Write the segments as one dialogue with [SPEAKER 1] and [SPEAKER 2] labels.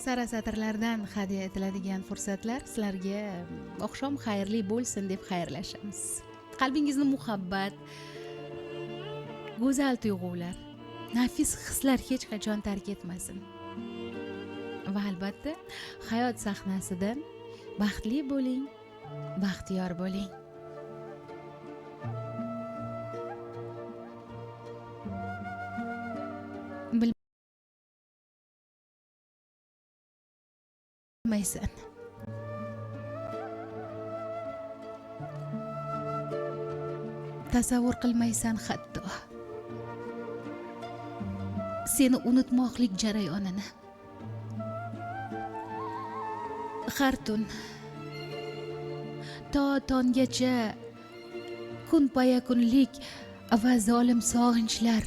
[SPEAKER 1] Sara satrlardan hadya etiladigan fursatlar sizlarga oqshom xayrli bo'lsin deb xayrlashamiz. Qalbingizni muhabbat, go'zal tuyg'ular, nafis hislar hech qachon tark etmasin. Va albatta, hayot sahnasidan baxtli bo'ling, baxtiyor bo'ling. Bilmaysan. Tasavvur qilmaysan hatto. Seni unutmoqlik jarayonini. Har tun to tonggacha kun payakunlik va zolim sog'inchlar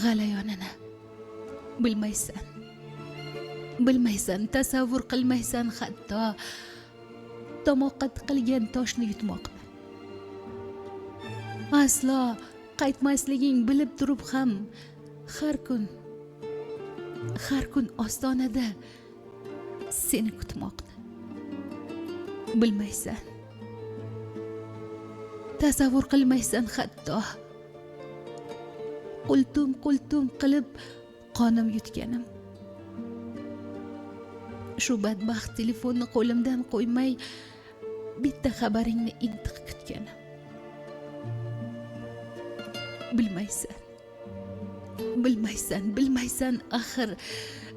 [SPEAKER 1] g'alayonini bilmaysan. Bilmaysan, tasavvur qilmaysan hatto tomoqqa tiqilgan toshni yutmoqni. Aslo qaytmasliging bilib turib ham har kun ostonada seni kutmoqni. Bilmaysan. Tasavvur qilmaysan hatto qultum qilib qonim yutganim. Shu badbaxt telefonni qo'limdan qo'ymay bitta xabaringni intiq kutganim. Bilmaysan, axir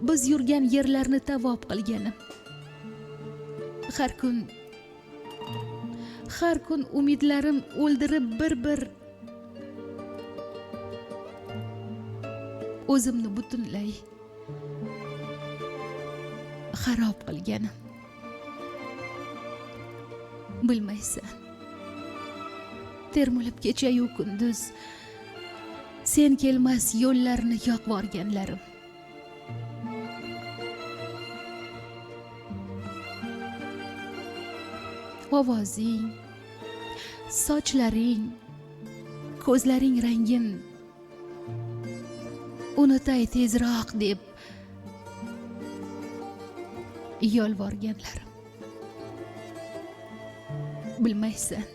[SPEAKER 1] biz yurgan yerlarni tavob qilganim. Har kun umidlarim o'ldirib bir o'zimni butunlay xarob qilganim. Bilmaysan. Termulib kecha-yu kunduz sen kelmas yo'llarni yoqib borganlarim. Ovozing, sochlaring, ko'zlaring rangin unutay tezroq deb yolvorganlarim. Bilmaysan.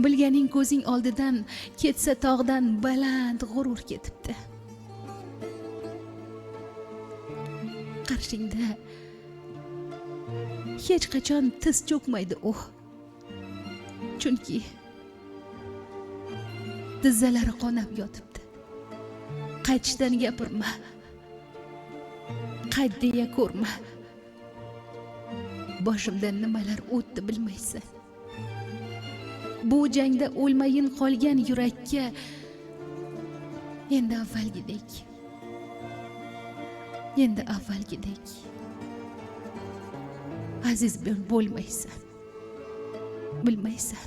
[SPEAKER 1] Bilganing ko'zing oldidan ketsa tog'dan baland g'urur ketibdi. Qarshingda hech qachon tiz cho'kmaydi u. Chunki tizzalari qonab yotibdi. Qaytishdan gapirma. Qayt deya ko'rma. Boshimdan nimalar o'tdi bilmaysan. Bu jangda o'lmayin qolgan yurakka endi avvalgidek aziz bo'lmaysan. Bilmaysan.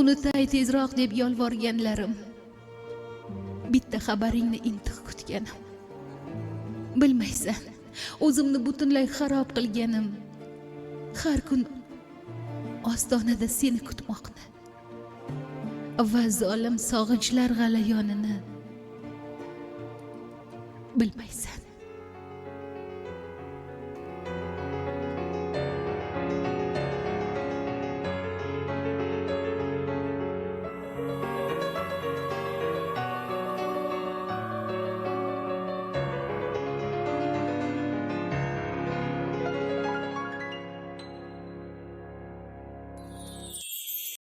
[SPEAKER 1] Unutay tezroq deb yolvorganlarim. Bitta xabaringni intiq kutganim. Bilmaysan. O'zimni butunlay xarob qilganim. Har kun ostonada seni kutmoqni va zolim sog'inchlar g'alayonini bilmaysan.